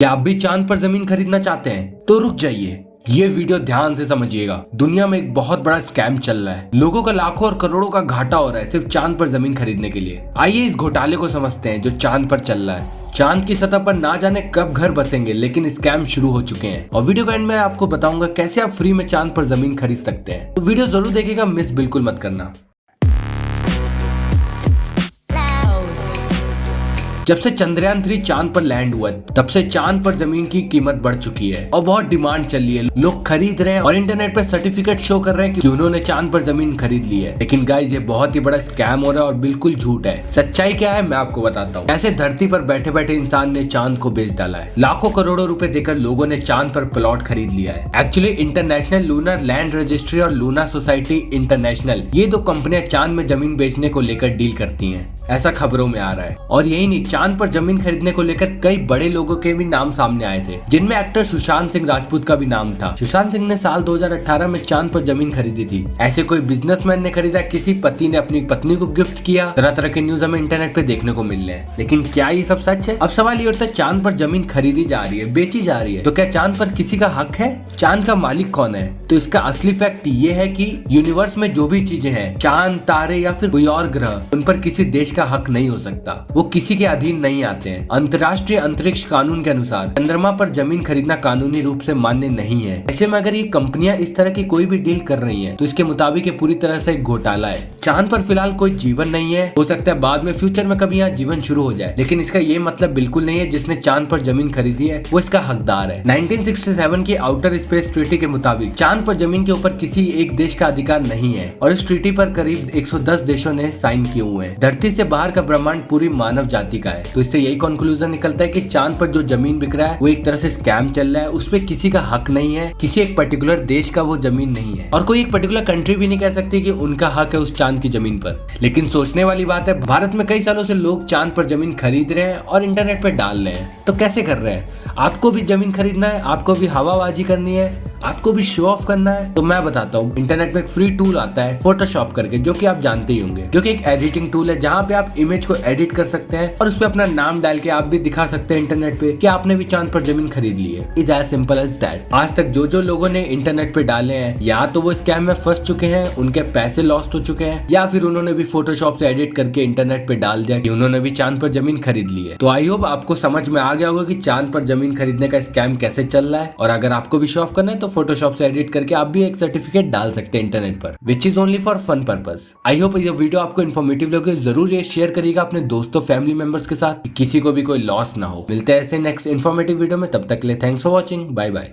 क्या आप भी चांद पर जमीन खरीदना चाहते हैं? तो रुक जाइए, ये वीडियो ध्यान से समझिएगा। दुनिया में एक बहुत बड़ा स्कैम चल रहा है। लोगों का लाखों और करोड़ों का घाटा हो रहा है सिर्फ चांद पर जमीन खरीदने के लिए। आइए इस घोटाले को समझते हैं जो चांद पर चल रहा है। चांद की सतह पर ना जाने कब घर बसेंगे, लेकिन स्कैम शुरू हो चुके हैं। और वीडियो के एंड में आपको बताऊंगा कैसे आप फ्री में चांद पर जमीन खरीद सकते हैं। तो वीडियो जरूर देखिएगा, मिस बिल्कुल मत करना। जब से चंद्रयान 3 चांद पर लैंड हुआ तब से चांद पर जमीन की कीमत बढ़ चुकी है और बहुत डिमांड चल रही है। लोग खरीद रहे हैं और इंटरनेट पे सर्टिफिकेट शो कर रहे हैं कि उन्होंने चांद पर जमीन खरीद ली है। लेकिन गाइस, ये बहुत ही बड़ा स्कैम हो रहा है और बिल्कुल झूठ है। सच्चाई क्या है मैं आपको बताता हूँ। ऐसे धरती पर बैठे बैठे इंसान ने चांद को बेच डाला है। लाखों करोड़ों रुपए देकर लोगों ने चांद पर प्लॉट खरीद लिया है। Actually international lunar land registry और लूना सोसाइटी इंटरनेशनल, ये दो कंपनियां चांद में जमीन बेचने को लेकर डील करती हैं, ऐसा खबरों में आ रहा है। और यही नहीं, चांद पर जमीन खरीदने को लेकर कई बड़े लोगों के भी नाम सामने आए थे, जिनमें एक्टर सुशांत सिंह राजपूत का भी नाम था। सुशांत सिंह ने साल 2018 में चांद पर जमीन खरीदी थी। ऐसे कोई बिजनेसमैन ने खरीदा, किसी पति ने अपनी पत्नी को गिफ्ट किया। तरह तरह के न्यूज हमें इंटरनेट पे देखने को मिल रहे हैं। लेकिन क्या ये सब सच है? अब सवाल ये उठता है, चांद पर जमीन खरीदी जा रही है, बेची जा रही है, तो क्या चांद पर किसी का हक है? चांद का मालिक कौन है? तो इसका असली फैक्ट ये है कि यूनिवर्स में जो भी चीजें हैं, चांद, तारे या फिर कोई और ग्रह, उन पर किसी देश का हक नहीं हो सकता। वो किसी के अधीन नहीं आते हैं। अंतर्राष्ट्रीय अंतरिक्ष कानून के अनुसार चंद्रमा पर जमीन खरीदना कानूनी रूप से मान्य नहीं है। ऐसे में अगर ये कंपनियां इस तरह की कोई भी डील कर रही हैं, तो इसके मुताबिक ये पूरी तरह से एक घोटाला है। चांद पर फिलहाल कोई जीवन नहीं है। हो सकता है बाद में फ्यूचर में कभी यहाँ जीवन शुरू हो जाए, लेकिन इसका ये मतलब बिल्कुल नहीं है जिसने चांद पर जमीन खरीदी है वो इसका हकदार है। 1967 की आउटर स्पेस ट्रीटी के मुताबिक चांद पर जमीन के ऊपर किसी एक देश का अधिकार नहीं है और इस ट्रीटी पर करीब 110 देशों ने साइन किए हुए हैं। धरती से बाहर का ब्रह्मांड पूरी मानव जाति का है। तो इससे यही कंक्लूजन निकलता है कि चांद पर जो जमीन बिक रहा है वो एक तरह से स्कैम चल रहा है। उसपे किसी का हक नहीं है, किसी एक पर्टिकुलर देश का वो जमीन नहीं है और कोई एक पर्टिकुलर कंट्री भी नहीं कह सकती कि उनका हक है उस चांद की जमीन पर। लेकिन सोचने वाली बात है, भारत में कई सालों से लोग चांद पर जमीन खरीद रहे हैं और इंटरनेट पर डाल रहे हैं। तो कैसे कर रहे हैं? आपको भी जमीन खरीदना है, आपको भी हवाबाजी करनी है, आपको भी शो ऑफ करना है, तो मैं बताता हूँ। इंटरनेट में एक फ्री टूल आता है फोटोशॉप करके, जो कि आप जानते ही होंगे, जो कि एक एडिटिंग टूल है जहाँ पे आप इमेज को एडिट कर सकते हैं और उस पे अपना नाम डाल के आप भी दिखा सकते हैं इंटरनेट पे कि आपने भी चांद पर जमीन खरीद ली है। Is as simple as that. आज तक जो लोगों ने इंटरनेट पे डाले हैं, या तो वो स्कैम में फंस चुके हैं, उनके पैसे लॉस्ट हो चुके हैं, या फिर उन्होंने भी फोटोशॉप से एडिट करके इंटरनेट पे डाल दिया कि उन्होंने भी चांद पर जमीन खरीद ली है। तो आई होप आपको समझ में आ गया होगा कि चांद पर जमीन खरीदने का स्कैम कैसे चल रहा है। और अगर आपको भी शो ऑफ करना है तो फोटोशॉप से एडिट करके आप भी एक सर्टिफिकेट डाल सकते हैं इंटरनेट पर, which is only for fun purpose. I hope ये वीडियो आपको इन्फॉर्मेटिव लगे। जरूर ये शेयर करिएगा अपने दोस्तों, फैमिली मेंबर्स के साथ, किसी को भी कोई लॉस ना हो। मिलते हैं ऐसे नेक्स्ट इन्फॉर्मेटिव वीडियो में, तब तक के लिए thanks for watching. Bye bye.